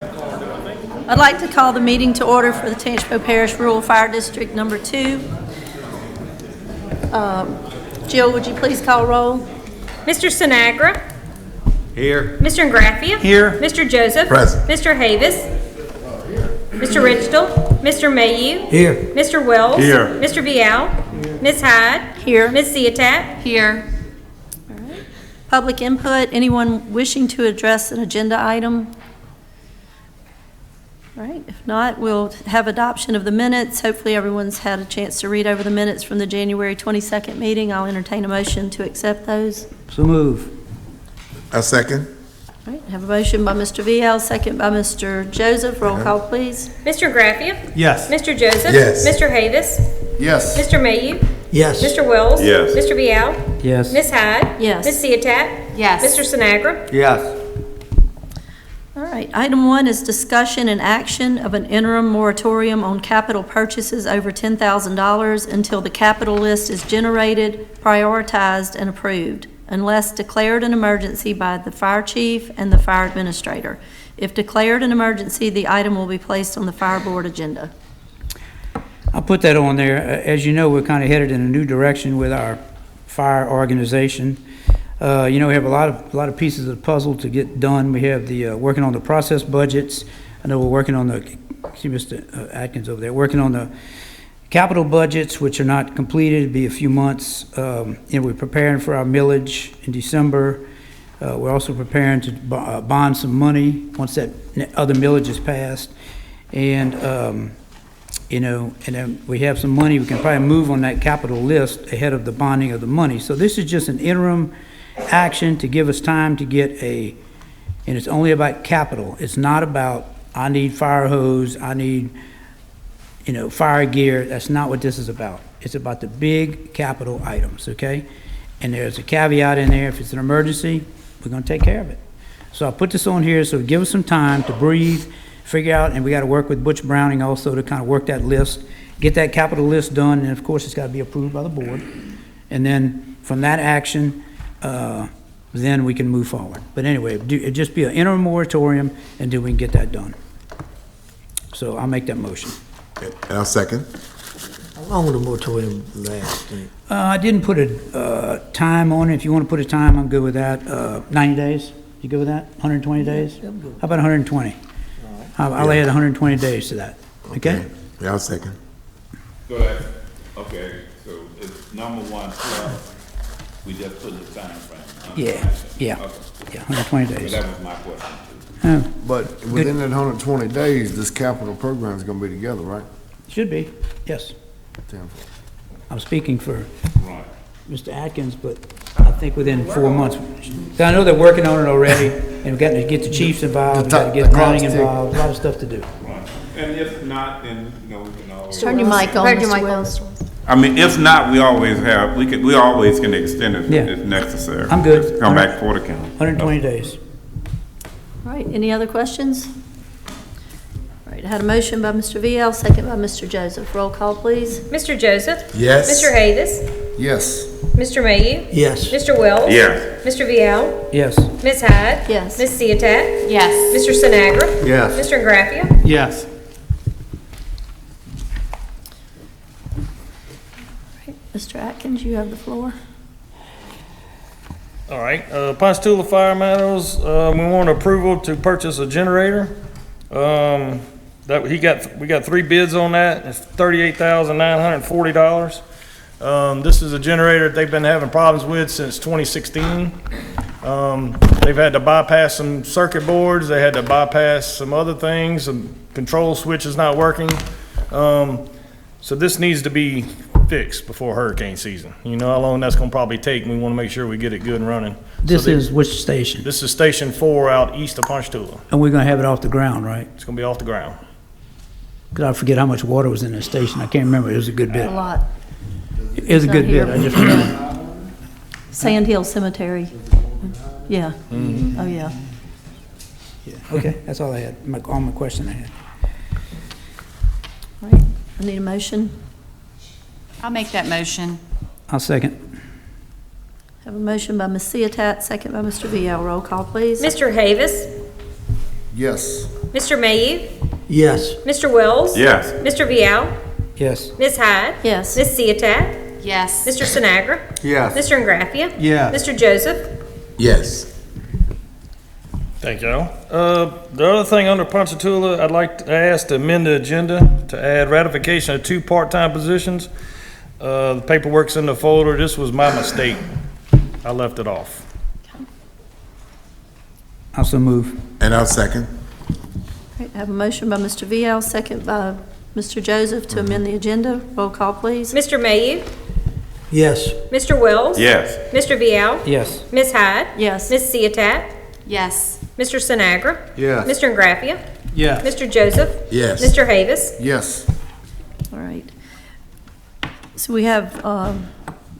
I'd like to call the meeting to order for the Tangipahoa Parish Rural Fire District Number 2. Jill, would you please call roll? Mr. Sinagra. Here. Mr. Ingraffia. Here. Mr. Joseph. Present. Mr. Havis. Mr. Richtel. Mr. Mayhew. Here. Mr. Wells. Here. Mr. Vial. Ms. Hyde. Here. Ms. Ziatat. Here. Public input, anyone wishing to address an agenda item? All right, if not, we'll have adoption of the minutes. Hopefully everyone's had a chance to read over the minutes from the January 22nd meeting. I'll entertain a motion to accept those. So move. A second. All right, have a motion by Mr. Vial, second by Mr. Joseph. Roll call, please. Mr. Ingraffia. Yes. Mr. Joseph. Yes. Mr. Havis. Yes. Mr. Mayhew. Yes. Mr. Wells. Yes. Mr. Vial. Yes. Ms. Hyde. Yes. Ms. Ziatat. Yes. Mr. Sinagra. Yes. All right, item 1 is discussion and action of an interim moratorium on capital purchases over $10,000 until the capital list is generated, prioritized, and approved, unless declared an emergency by the fire chief and the fire administrator. If declared an emergency, the item will be placed on the fire board agenda. I'll put that on there. As you know, we're kind of headed in a new direction with our fire organization. We have a lot of pieces of the puzzle to get done. We have the working on the process budgets. I know we're working on the, see Mr. Atkins over there, working on the capital budgets, which are not completed. It'll be a few months. We're preparing for our millage in December. We're also preparing to bond some money once that other millage is passed. And then we have some money. We can probably move on that capital list ahead of the bonding of the money. So this is just an interim action to give us time to get and it's only about capital. It's not about, I need fire hose, I need, fire gear. That's not what this is about. It's about the big capital items, okay? And there's a caveat in there. If it's an emergency, we're gonna take care of it. So I'll put this on here, so give us some time to breathe, figure out, and we gotta work with Butch Browning also to kind of work that list, get that capital list done, and of course, it's gotta be approved by the board. And then from that action, then we can move forward. But anyway, it'd just be an interim moratorium until we can get that done. So I'll make that motion. And I'll second. How long will the moratorium last? I didn't put a time on it. If you want to put a time, I'm good with that. 90 days? You good with that? 120 days? I'm good. How about 120? I'll add 120 days to that. Okay? Yeah, I'll second. So that's, okay, so it's number 1, we just put the time frame. Yeah, Okay. 120 So days. that was my question too. But within that 120 days, this capital program is gonna be together, right? Should be, yes. I'm speaking for Right. Mr. Atkins, but I think within 4 months. I know they're working on it already, and we've got to get the chiefs involved, we've got to get planning involved, a lot of stuff to do. Right. And if not, then, we can always. Turn your mic on, Mr. Wells. I mean, if not, we always have, we always can extend it Yeah. if necessary. I'm good. Come back for the count. 120 days. All right, any other questions? All right, I had a motion by Mr. Vial, second by Mr. Joseph. Roll call, please. Mr. Joseph. Yes. Mr. Havis. Yes. Mr. Mayhew. Yes. Mr. Wells. Yes. Mr. Vial. Yes. Ms. Hyde. Yes. Ms. Ziatat. Yes. Mr. Sinagra. Yes. Mr. Ingraffia. Yes. Mr. Atkins, you have the floor. All right, Ponchatoula Fire Meadows, we want approval to purchase a generator. We got 3 bids on that. It's $38,940. This is a generator that they've been having problems with since 2016. They've had to bypass some circuit boards. They had to bypass some other things. Some control switch is not working. So this needs to be fixed before hurricane season. You know how long that's gonna probably take, and we wanna make sure we get it good and running. This is which station? This is Station 4 out east of Ponchatoula. And we're gonna have it off the ground, right? It's gonna be off the ground. Because I forget how much water was in the station. I can't remember. It was a good bit. A lot. It was a good bit. I just remember. Sand Hill Cemetery. Yeah. Oh, yeah. Yeah. Okay, that's all I had. All my question I had. All right, I need a motion. I'll make that motion. I'll second. Have a motion by Ms. Ziatat, second by Mr. Vial. Roll call, please. Mr. Havis. Yes. Mr. Mayhew, Yes. Mr. Wells. Yes. Mr. Vial, Yes. Ms. Hyde. Yes. Ms. Ciotat, Yes. Mr. Sinagra, Yes. Mr. Ingraffia. Yes. Mr. Joseph. Yes. Thank y'all. The other thing under Ponchatoula, I'd like to ask to amend the agenda to add ratification of 2 part-time positions. The paperwork's in the folder. This was my mistake. I left it off. Also move. And I'll second. All right, I have a motion by Mr. Vial, second by Mr. Joseph to amend the agenda. Roll call, please. Mr. Mayhew, Yes. Mr. Wells. Yes. Mr. Vial, Yes. Ms. Hyde. Yes. Ms. Ciotat, Yes. Mr. Sinagra. Yes. Mr. Ingraffia. Yes. Mr. Joseph. Yes. Mr. Havis. Yes. All right. So we have,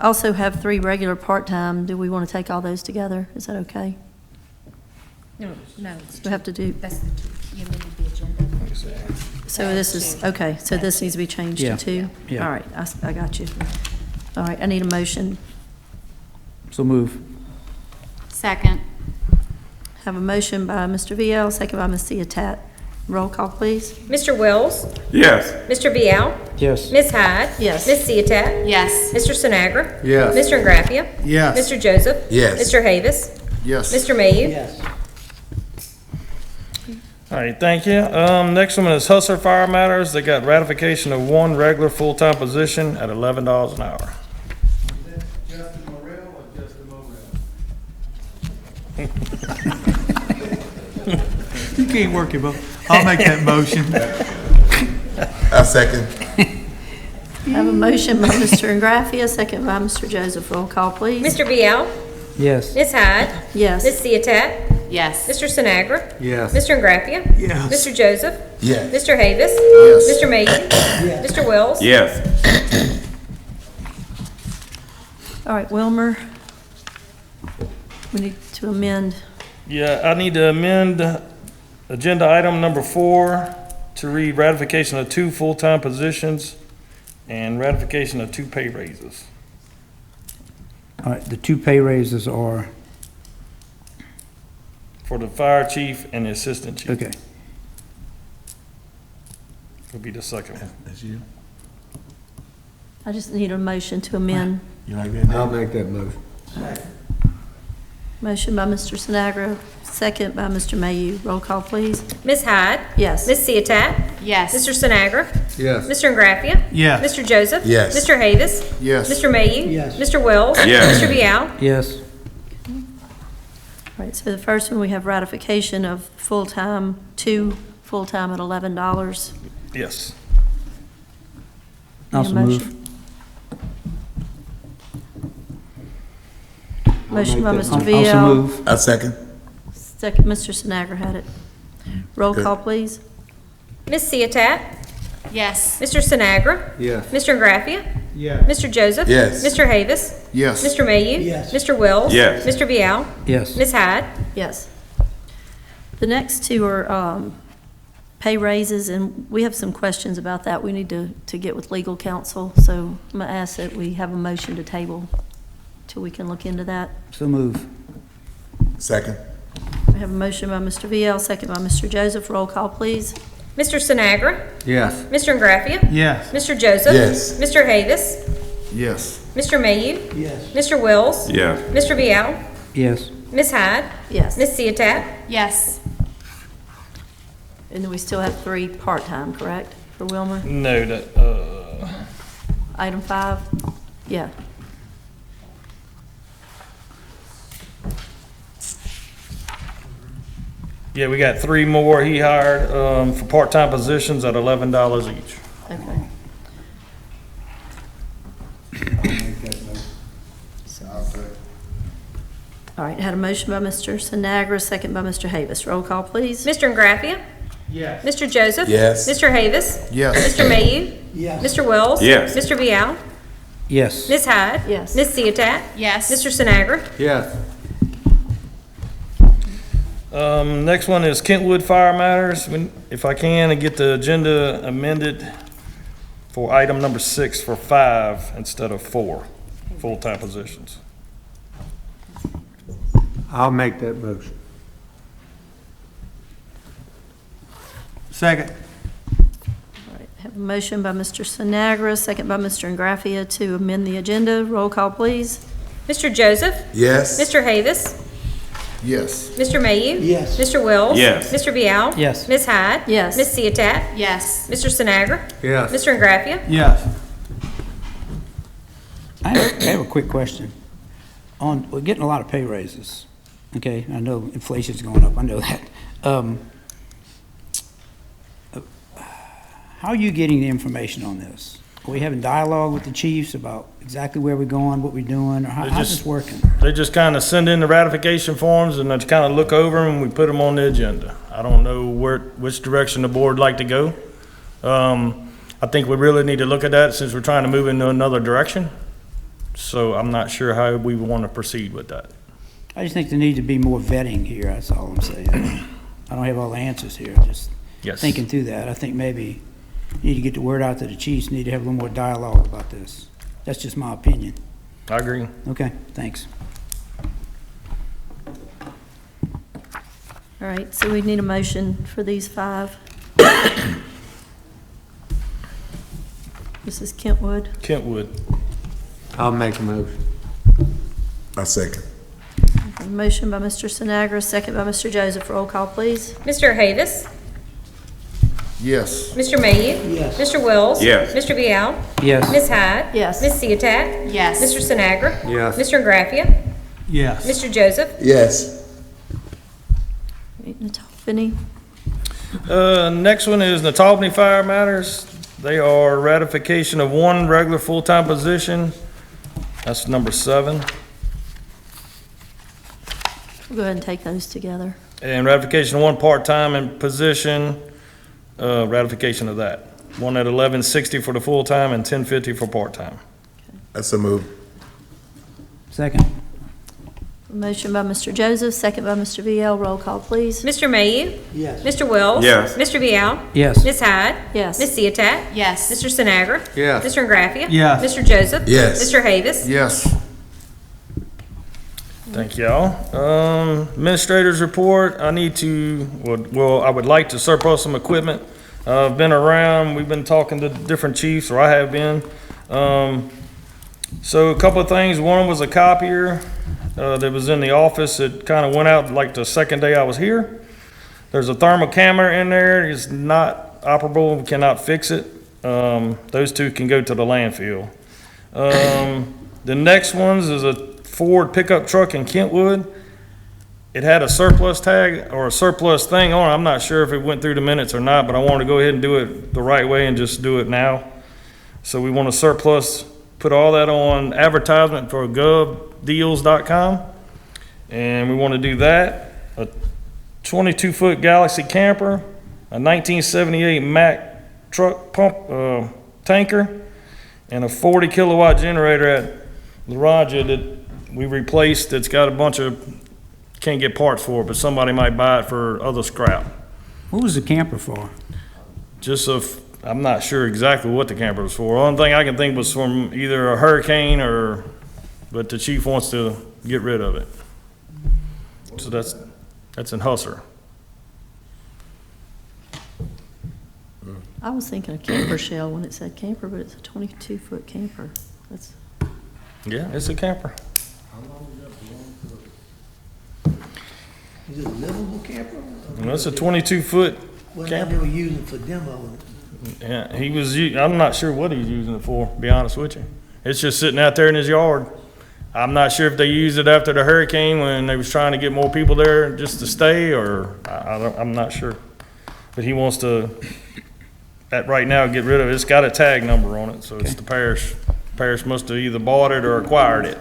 also have 3 regular part-time. Do we want to take all those together? Is that okay? No. We have to do, That's, you amended the agenda. so this is, okay, so this needs to be changed Yeah. to 2? Yeah. All right, I got you. All right, I need a motion. So move. Second. Have a motion by Mr. Vial, second by Ms. Ciotat. Roll call, please. Mr. Wells. Yes. Mr. Vial, Yes. Ms. Hyde. Yes. Ms. Ciotat, Yes. Mr. Sinagra. Yes. Mr. Ingraffia. Yes. Mr. Joseph. Yes. Mr. Havis. Yes. Mr. Mayhew. Yes. All right, thank you. Next one is Hustler Fire Matters. They got ratification of 1 regular full-time position at $11 an hour. You can't work it, but I'll make that motion. I'll second. I have a motion by Mr. Ingraffia, second by Mr. Joseph. Roll call, please. Mr. Vial, Yes. Ms. Hyde. Yes. Ms. Ciotat, Yes. Mr. Sinagra. Yes. Mr. Ingraffia. Yes. Mr. Joseph. Yes. Mr. Havis. Yes. Mr. Mayhew. Mr. Wells. Yes. All right, Wilmer, we need to amend. Yeah, I need to amend agenda item number 4 to read ratification of 2 full-time positions and ratification of 2 pay raises. All right, the 2 pay raises are, For the fire chief and the assistant chief. okay. Will be the second one. That's you. I just need a motion to amend. You like that? I'll make that motion. Motion by Mr. Sinagra, second by Mr. Mayhew. Roll call, please. Ms. Hyde. Yes. Ms. Ciotat. Yes. Mr. Sinagra. Yes. Mr. Ingraffia. Yes. Mr. Joseph. Yes. Mr. Havis. Yes. Mr. Mayhew. Yes. Mr. Wells. Yes. Mr. Vial. Yes. All right, so the first one, we have ratification of full-time, 2 full-time at $11. Yes. Need a Also motion? move. Motion by Mr. Also Vial, move. I'll second. second, Mr. Sinagra had it. Roll Good. call, please. Ms. Ciotat. Yes. Mr. Sinagra. Yes. Mr. Ingraffia. Yes. Mr. Joseph. Yes. Mr. Havis. Yes. Mr. Mayhew. Yes. Mr. Wells. Yes. Mr. Vial. Yes. Ms. Hyde. Yes. The next 2 are pay raises, and we have some questions about that. We need to get with legal counsel, so I'm going to ask that we have a motion to table till we can look into that. So move. Second. We have a motion by Mr. Vial, second by Mr. Joseph. Roll call, please. Mr. Sinagra. Yes. Mr. Ingraffia. Yes. Mr. Joseph. Yes. Mr. Havis. Yes. Mr. Mayhew. Yes. Mr. Wells. Yes. Mr. Vial. Yes. Ms. Hyde. Yes. Ms. Ciotat. Yes. And then we still have 3 part-time, correct, for Wilmer? No, that, Item 5? Yeah. yeah, we got 3 more he hired, for part-time positions at $11 each. Okay. All right, had a motion by Mr. Sinagra, second by Mr. Havis. Roll call, please. Mr. Ingraffia. Yes. Mr. Joseph. Yes. Mr. Havis. Yes. Mr. Mayhew. Yes. Mr. Wells. Yes. Mr. Vial. Yes. Ms. Hyde. Yes. Ms. Ciotat. Yes. Mr. Sinagra. Yes. Next one is Kentwood Fire Matters. If I can, and get the agenda amended for item number 6 for 5 instead of 4 full-time positions. I'll make that motion. Second. All right, have a motion by Mr. Sinagra, second by Mr. Ingraffia to amend the agenda. Roll call, please. Mr. Joseph? Yes. Mr. Havis? Yes. Mr. Mayhew? Yes. Mr. Wells? Yes. Mr. Bial? Yes. Ms. Hyde? Yes. Ms. Ciotat? Yes. Mr. Sinagra? Yes. Mr. Ingraffia? Yes. I have a quick question. We're getting a lot of pay raises, okay? I know inflation's going up, I know that. How are you getting the information on this? Are we having dialogue with the chiefs about exactly where we're going, what we're doing, or how's this working? They just kind of send in the ratification forms and I just kind of look over them and we put them on the agenda. I don't know which direction the board would like to go. I think we really need to look at that since we're trying to move into another direction. So I'm not sure how we want to proceed with that. I just think there needs to be more vetting here, that's all I'm saying. I don't have all the answers here, just Yes. thinking through that. I think maybe you need to get the word out to the chiefs, need to have a little more dialogue about this. That's just my opinion. I agree. Okay, thanks. All right, so we need a motion for these 5. This is Kentwood. Kentwood. I'll make a motion. I second. A motion by Mr. Sinagra, second by Mr. Joseph. Roll call, please. Mr. Havis? Yes. Mr. Mayhew? Yes. Mr. Wells? Yes. Mr. Bial? Yes. Ms. Hyde? Yes. Ms. Ciotat? Yes. Mr. Sinagra? Yes. Mr. Ingraffia? Yes. Mr. Joseph? Yes. Finney? Next one is Natalbany Fire Matters. They are ratification of 1 regular full-time position. That's number 7. We'll go ahead and take those together. And ratification of 1 part-time in position, ratification of that. 1 at $11.60 for the full-time and $10.50 for part-time. That's a move. Second. A motion by Mr. Joseph, second by Mr. VL. Roll call, please. Mr. Mayhew? Yes. Mr. Wells? Yes. Mr. Bial? Yes. Ms. Hyde? Yes. Ms. Ciotat? Yes. Mr. Sinagra? Yes. Mr. Ingraffia? Yes. Mr. Joseph? Yes. Mr. Havis? Yes. Thank y'all. Administrator's report, I need to, I would like to surplus some equipment. I've been around, we've been talking to different chiefs, or I have been. So a couple of things, one was a copier that was in the office. It kind of went out like the second day I was here. There's a thermal camera in there, it's not operable, we cannot fix it. Those 2 can go to the landfill. The next ones is a Ford pickup truck in Kentwood. It had a surplus tag or a surplus thing on it. I'm not sure if it went through the minutes or not, but I wanted to go ahead and do it the right way and just do it now. So we want to surplus, put all that on advertisement for govdeals.com. And we want to do that. A 22-foot Galaxy camper, a 1978 Mack truck pump tanker, and a 40 kilowatt generator at La Raja that we replaced. It's got a bunch of, can't get parts for it, but somebody might buy it for other scrap. What was the camper for? Just I'm not sure exactly what the camper was for. Only thing I can think was from either a hurricane but the chief wants to get rid of it. So that's in Husser. I was thinking a camper shell when it said camper, but it's a 22-foot camper. That's, Yeah, it's a camper. Is it a livable camper? And that's a 22-foot Well, camper. they were using it for demo. Yeah, I'm not sure what he's using it for, to be honest with you. It's just sitting out there in his yard. I'm not sure if they used it after the hurricane when they was trying to get more people there just to stay, or I'm not sure. But he wants to, right now, get rid of it. It's got a tag number on it, so it's the parish. Parish must have either bought it or acquired it.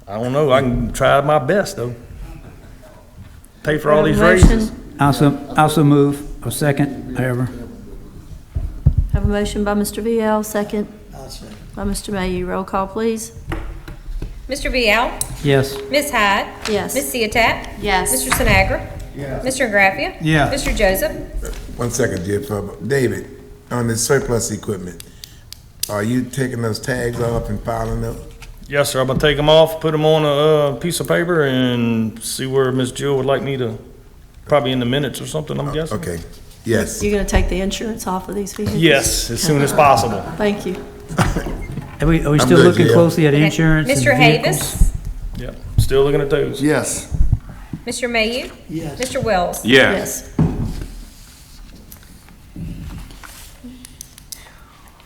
I don't know. I can try my best, though. Pay for all these raises. Also move, or second, however. have a motion by Mr. VL, second I'll say. by Mr. Mayhew. Roll call, please. Mr. Bial? Yes. Ms. Hyde? Yes. Ms. Ciotat? Yes. Mr. Sinagra? Mr. Ingraffia? Yes. Mr. Joseph? 1 second, Jeff. David, on the surplus equipment, are you taking those tags off and filing them? Yes, sir. I'm gonna take them off, put them on a piece of paper, and see where Miss Jill would like me to probably in the minutes or something, I'm guessing. Okay, yes. You're gonna take the insurance off of these vehicles? Yes, as soon as possible. Thank you. Are we still good, looking yeah. closely at insurance and Mr. vehicles? Havis, Yep, still looking at those. Yes. Mr. Mayu. Yes. Mr. Wells. Yes.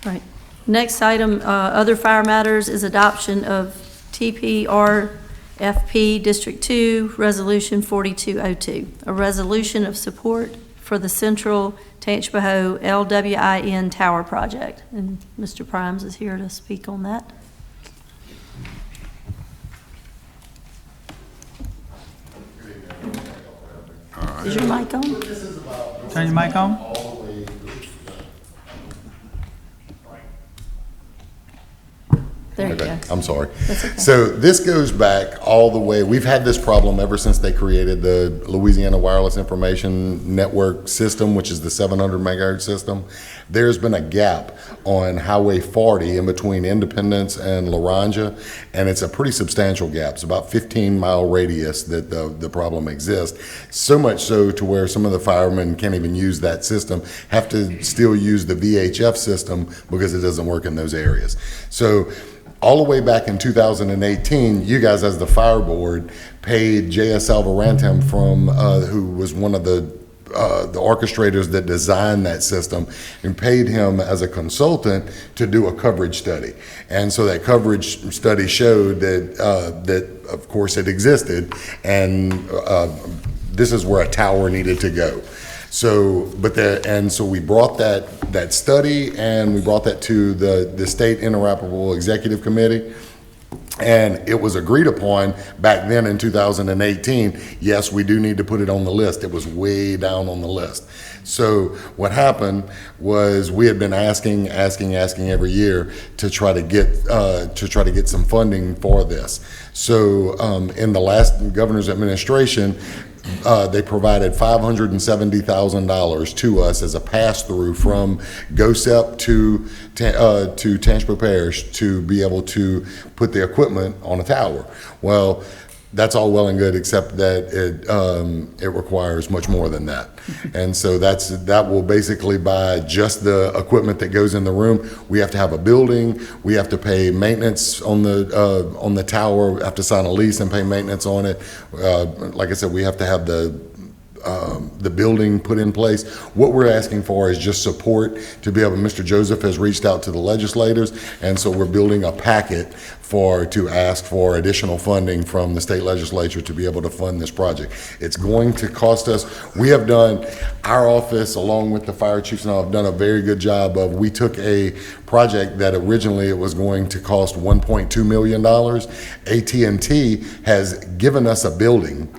Right. Next item, other fire matters, is adoption of TPRFP District 2, Resolution 4202, a resolution of support for the Central Tangipahoa LWIN Tower Project. And Mr. Primes is here to speak on that. Is your mic on? Turn your mic on. There you go. Okay, I'm sorry. That's okay. So this goes back all the way, we've had this problem ever since they created the Louisiana Wireless Information Network system, which is the 700 megahertz system. There's been a gap on Highway 40 in between Independence and Laranja, and it's a pretty substantial gap. It's about 15-mile radius that the problem exists. So much so to where some of the firemen can't even use that system, have to still use the VHF system because it doesn't work in those areas. So all the way back in 2018, you guys as the fire board paid J.S. Alvarentam from, who was one of the orchestrators that designed that system, and paid him as a consultant to do a coverage study. And so that coverage study showed that of course it existed, and this is where a tower needed to go. So, so we brought that study, and we brought that to the State Interoperable Executive Committee, and it was agreed upon back then in 2018, yes, we do need to put it on the list. It was way down on the list. So what happened was we had been asking every year to try to get some funding for this. So in the last governor's administration, they provided $570,000 to us as a pass-through from GOSEP to Tangipahoa Parish to be able to put the equipment on a tower. Well, that's all well and good, except that it requires much more than that. And so that will basically buy just the equipment that goes in the room. We have to have a building. We have to pay maintenance on the tower. We have to sign a lease and pay maintenance on it. Like I said, we have to have the building put in place. What we're asking for is just support to be able. Mr. Joseph has reached out to the legislators, and so we're building a packet to ask for additional funding from the state legislature to be able to fund this project. It's going to cost us. Our office, along with the fire chiefs and all, have done a very good job of. We took a project that originally it was going to cost $1.2 million. AT&T has given us a building.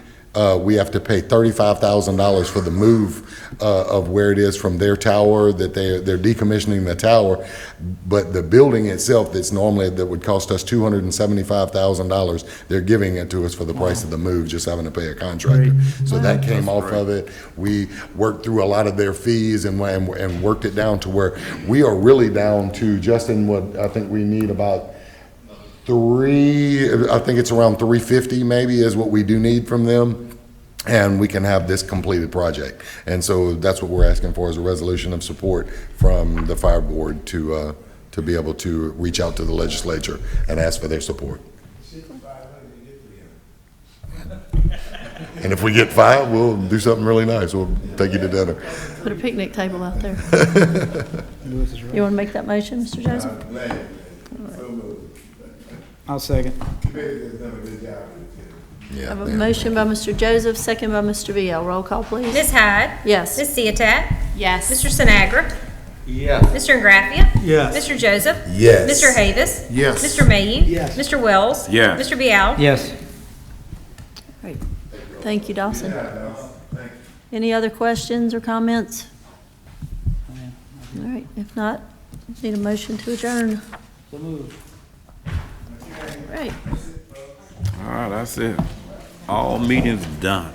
We have to pay $35,000 for the move of where it is from their tower, that they're decommissioning the tower, but the building itself that would cost us $275,000, they're giving it to us for the price of the move, just having to pay a contractor. So that came off of it. We worked through a lot of their fees and worked it down to where we are really down to, Justin, what I think we need about I think it's around 350 maybe is what we do need from them, and we can have this completed project. And so that's what we're asking for, is a resolution of support from the fire board to be able to reach out to the legislature and ask for their support. And if we get 5, we'll do something really nice. We'll take you to dinner. Put a picnic table out there. You want to make that motion, Mr. Joseph? I'll second. I have a motion by Mr. Joseph, second by Mr. VL. Roll call, please. Ms. Hyde. Yes. Ms. Ciotat. Yes. Mr. Sinagra. Yeah. Mr. Ingraffia. Yes. Mr. Joseph. Yes. Mr. Havis. Yes. Mr. Mayu. Yes. Mr. Wells. Yes. Mr. Bial. Yes. Great. Thank you, Dawson. Any other questions or comments? All right, if not, need a motion to adjourn. Right. All right, that's it. All meetings done.